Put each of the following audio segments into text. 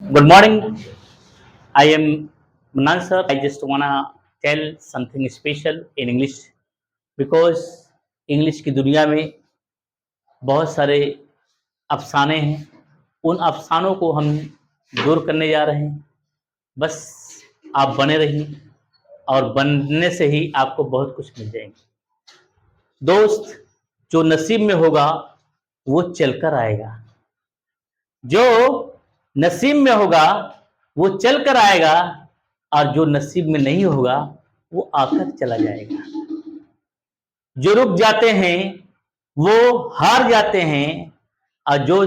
Good morning. I am Manan sir. I just wanna tell something special in English because English की दुनिया में बहुत सारे अफसाने हैं। उन अफसानों को हम दूर करने जा रहे हैं। बस आप बने रहिए और बनने से ही आपको बहुत कुछ मिल जाएंगे। दोस्त, जो नसीब में होगा वो चलकर आएगा। जो नसीब में होगा वो चल कर आएगा और जो नसीब में नहीं होगा वो आकर चला जाएगा। जो रुक जाते हैं वो हार जाते हैं और जो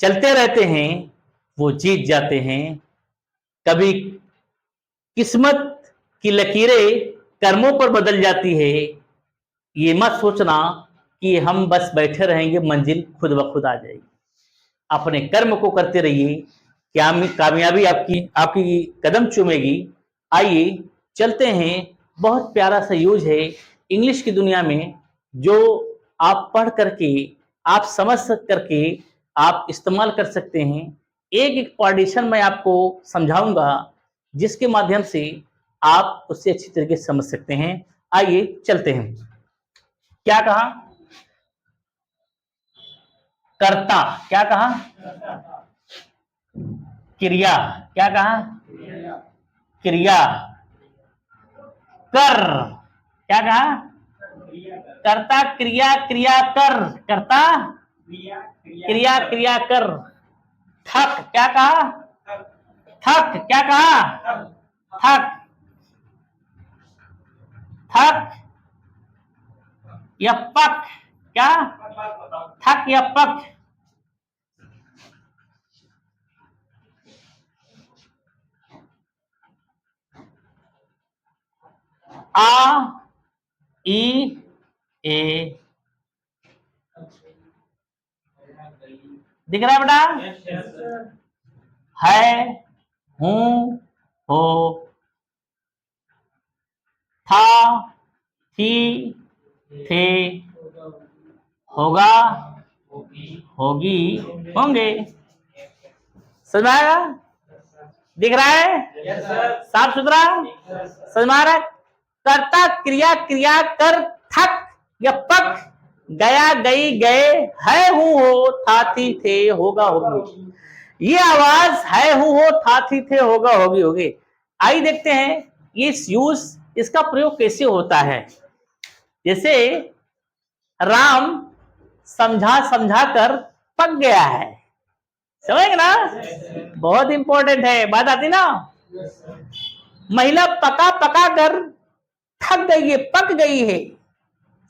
चलते रहते हैं वो जीत जाते हैं। कभी किस्मत की लकीरें कर्मों पर बदल जाती है। ये मत सोचना कि हम बस बैठे रहेंगे, मंजिल खुद ब खुद आ जाएगी। अपने कर्म को करते रहिए, कामयाबी आपकी आपकी कदम चूमेगी। आइए चलते हैं। बहुत प्यारा सा यूज है इंग्लिश की दुनिया में, जो आप पढ़ करके, आप समझ करके आप इस्तेमाल कर सकते हैं। एक एक पार्टीशन मैं आपको समझाऊंगा जिसके माध्यम से आप उससे अच्छी तरीके से समझ सकते हैं। आइए चलते हैं। क्या कहा? कर्ता। क्या कहा? क्रिया। क्या कहा? क्रिया। कर। क्या कहा? कर्ता क्रिया क्रिया कर। कर्ता क्रिया क्रिया कर। थक। क्या कहा? थक। क्या कहा? थक। थक या पक। क्या? थक या पक। आ ई ए। दिख रहा है बेटा? है, हूं, हो, था, थी, थे, होगा, होगी, होंगे। समझ में आएगा? दिख रहा है? साफ सुथरा समझ में आ रहा है? कर्ता क्रिया क्रिया कर थक या पक, गया गई गए, है हूं हो था थी थे होगा होगी। ये आवाज है हूं हो था थी थे होगा होगी होगी। आइए देखते हैं इस यूज, इसका प्रयोग कैसे होता है। जैसे राम समझा समझा कर पक गया है। समझेंगे ना? बहुत इंपॉर्टेंट है, बात आती ना। महिला पका पका कर थक गई है, पक गई है।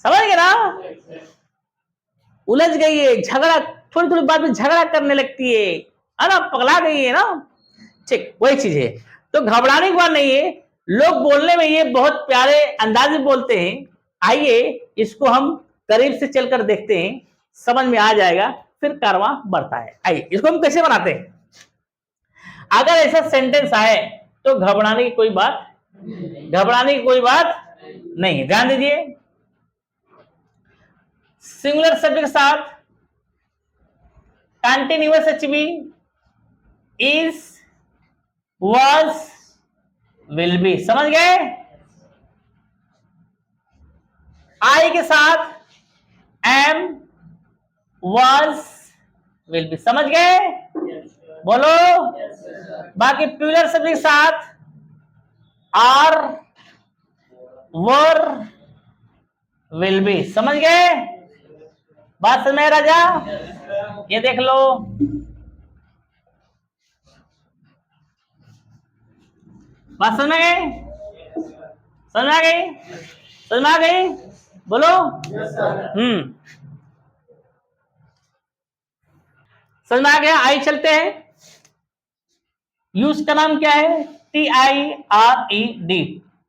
समझ ना? उलझ गई है, झगड़ा, थोड़ी थोड़ी बात में झगड़ा करने लगती है ना, पगला गई है ना। ठीक वही चीज है। तो घबराने की बात नहीं है। लोग बोलने में ये बहुत प्यारे अंदाज में बोलते हैं। आइए इसको हम करीब से चलकर देखते हैं, समझ में आ जाएगा, फिर कारवां बढ़ता है। आइए इसको हम कैसे बनाते हैं। अगर ऐसा सेंटेंस आए तो घबराने की कोई बात नहीं। ध्यान दीजिए, सिंगुलर सब्जेक्ट के साथ continuous HV is, was, will be. समझ गए? आई के साथ एम, वाज, विल बी। समझ गए? बोलो। बाकी प्लूरल सब्जेक्ट के साथ आर, वर, विल बी। समझ गए? बात समझ में राजा? ये देख लो, बात समझ में गई? समझ में आ गई? समझ में आ गई? बोलो। समझ में आ गया? आई चलते हैं। यूज का नाम क्या है? TIRED,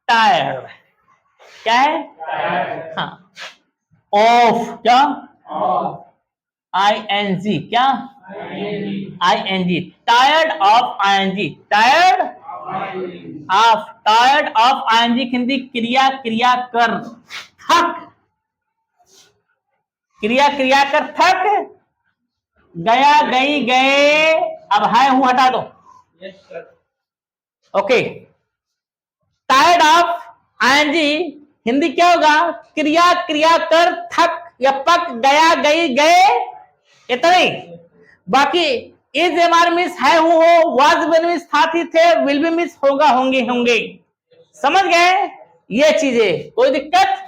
tired. क्या है? हाँ। ऑफ। क्या? ING। क्या? ING। Tired of ING। Tired of, tired of ING Hindi क्रिया क्रिया कर थक। क्रिया क्रिया कर थक, गया गई गए, अब है हूं हटा दो। Okay, tired of ING Hindi क्या होगा? क्रिया क्रिया कर थक या पक गया गई गए इतना ही। बाकी इज एमआर मिस है हूं हो, वाज बिन मिस था थी थे, विल बी मिस होगा होंगे होंगे। समझ गए ये चीजें? कोई दिक्कत?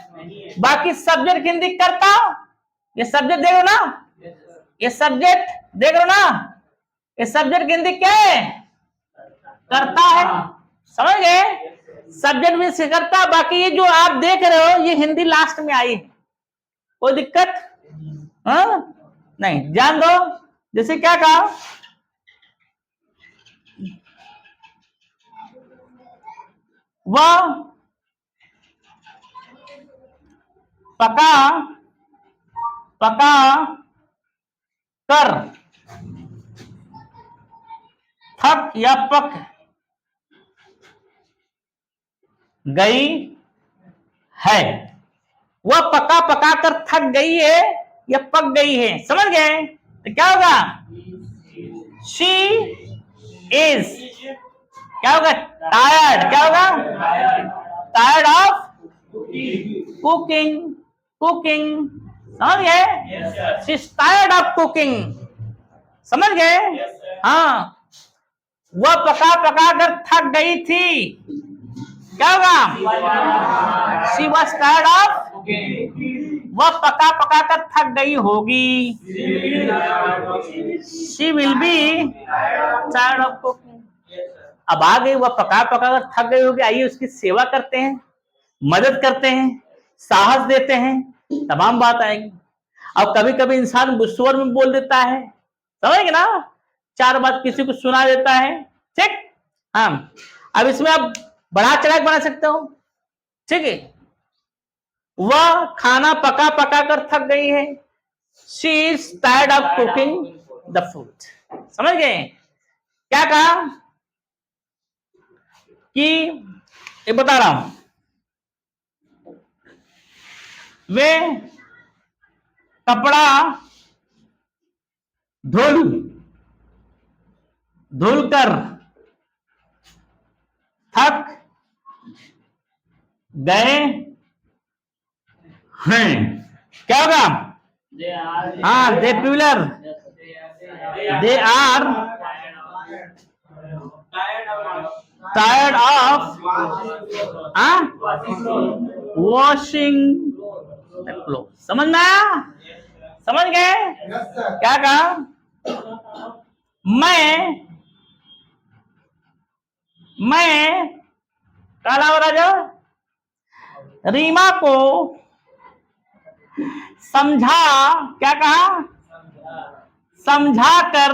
बाकी सब्जेक्ट हिंदी करता, ये सब्जेक्ट देख रहे हो ना, ये सब्जेक्ट देख रहे हो ना, ये सब्जेक्ट हिंदी क्या है? करता है। समझ गए? सब्जेक्ट भी से करता। बाकी ये जो आप देख रहे हो ये हिंदी लास्ट में आई है। कोई दिक्कत? हाँ नहीं, ध्यान दो। जैसे क्या कहा, वह पका पका कर थक या पक गई है। वह पका पका कर थक गई है या पक गई है। समझ गए? तो क्या होगा? शी इज क्या होगा? टायर्ड। क्या होगा? Tired of cooking. कुकिंग। समझ गए? She is tired of cooking. समझ गए? हाँ, वह पका पका कर थक गई थी। क्या होगा? शी वॉज टायर्ड ऑफ, वह पका पका कर थक गई होगी। She will be tired of cooking. अब आ गई, वह पका पका कर थक गई होगी। आइए उसकी सेवा करते हैं, मदद करते हैं, साहस देते हैं, तमाम बात आएगी। अब कभी कभी इंसान गुस्से में बोल देता है, समझ ना, चार बात किसी को सुना देता है। ठीक, हाँ। अब इसमें आप बढ़ा चढ़ा बना सकते हो। ठीक है, वह खाना पका पका कर थक गई है। She is tired of cooking the food. समझ गए? क्या कहा कि ये बता रहा हूं, वे कपड़ा धुल कर थक गए हैं। क्या होगा? हाँ, they plural, they are tired of washing cloth. समझ में आया? समझ गए? क्या कहा? मैं काला हो राजा रीमा को समझा। क्या कहा? समझा कर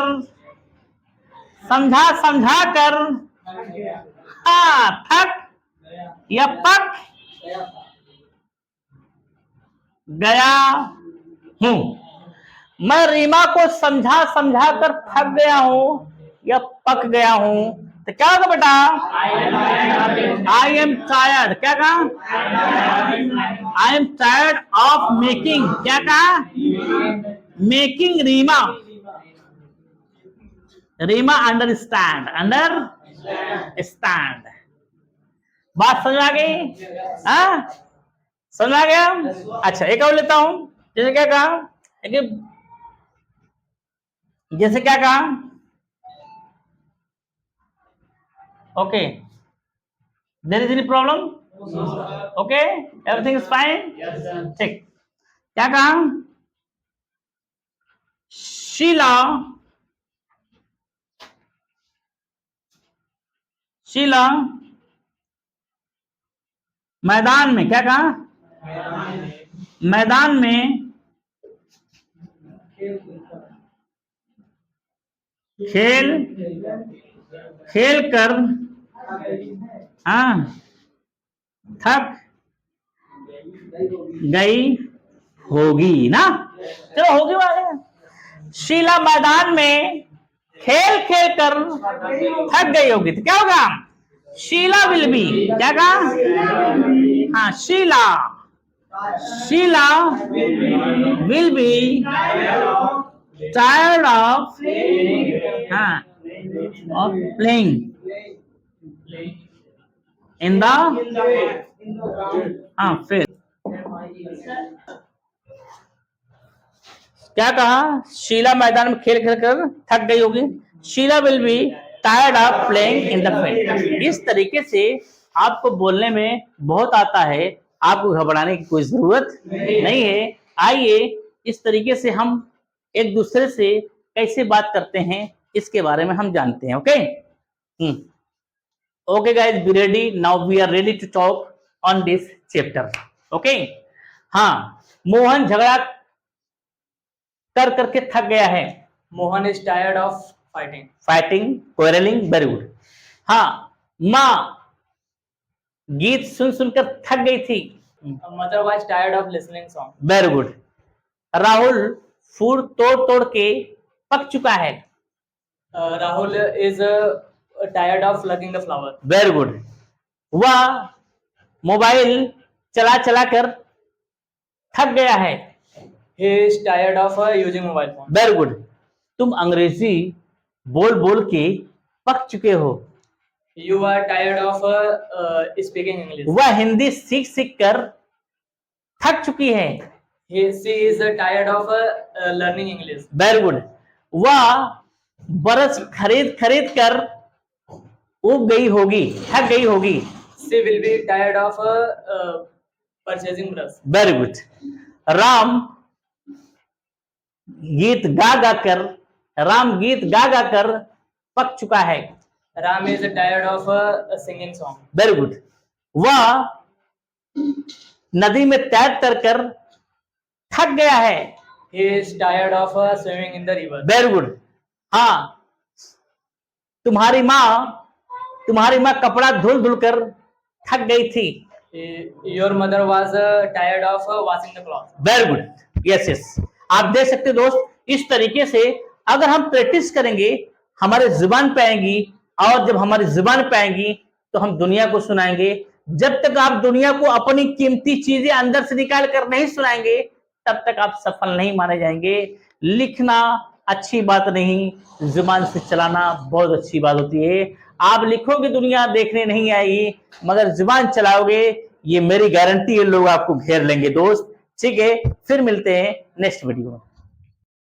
हाँ थक या पक गया हूं। मैं रीमा को समझा कर थक गया हूं या पक गया हूं। तो क्या होगा बेटा? I am tired. क्या कहा? I am tired of making. क्या कहा? Making Reema understand. स्टैंड। बात समझ आ गई? हाँ, समझ आ गया? अच्छा, एक और लेता हूं। जैसे क्या कहा? जैसे क्या कहा? Okay, there is any problem? Okay, everything is fine? ठीक। क्या कहा? शीला मैदान में। क्या कहा? मैदान में खेल कर थक गई होगी ना। चलो होगी बात। शीला मैदान में खेल कर थक गई होगी। तो क्या होगा? Sheela will be. क्या कहा? हाँ, Sheela will be tired of of playing in the field. क्या कहा? शीला मैदान में खेल खेल कर थक गई होगी. Sheela will be tired of playing in the field. इस तरीके से आपको बोलने में बहुत आता है, आपको घबराने की कोई जरूरत नहीं है. आइए इस तरीके से हम एक दूसरे से कैसे बात करते हैं इसके बारे में हम जानते हैं. Okay okay guys, be ready. Now we are ready to talk on this chapter. Okay. हाँ, मोहन झगड़ा कर करके थक गया है. Mohan is tired of fighting. Fighting, quarrelling, very good. हाँ, माँ गीत सुन सुनकर थक गई थी. Mother was tired of listening song. Very good. Rahul फूल तोड़ तोड़ के पक चुका है. Rahul is tired of plucking the flower. Very good. वह मोबाइल चला चला कर थक गया है. He is tired of using mobile phone. Very good. तुम अंग्रेजी बोल बोल के पक चुके हो. You are tired of speaking English. वह हिंदी सीख सीख कर थक चुकी है. She is tired of learning English. Very good. वह बरस खरीद खरीद कर उब गई होगी, थक गई होगी. She will be tired of purchasing brush. Very good. Ram गीत गा गा कर पक चुका है. Ram is tired of singing song. Very good. वह नदी में तैर तर कर थक गया है. He is tired of swimming in the river. Very good. हाँ, तुम्हारी माँ कपड़ा धुल धुल कर थक गई थी. Your mother was tired of washing the cloth. Very good. Yes yes. आप देख सकते हो दोस्त, इस तरीके से अगर हम प्रैक्टिस करेंगे हमारे जुबान पे आएंगी, और जब हमारी जुबान पे आएंगी तो हम दुनिया को सुनाएंगे. जब तक आप दुनिया को अपनी कीमती चीजें अंदर से निकाल कर नहीं सुनाएंगे तब तक आप सफल नहीं माने जाएंगे. लिखना अच्छी बात नहीं, जुबान से चलाना बहुत अच्छी बात होती है. आप लिखोगे दुनिया देखने नहीं आएगी, मगर जुबान चलाओगे ये मेरी गारंटी है, लोग आपको घेर लेंगे दोस्त. ठीक है, फिर मिलते हैं नेक्स्ट वीडियो में.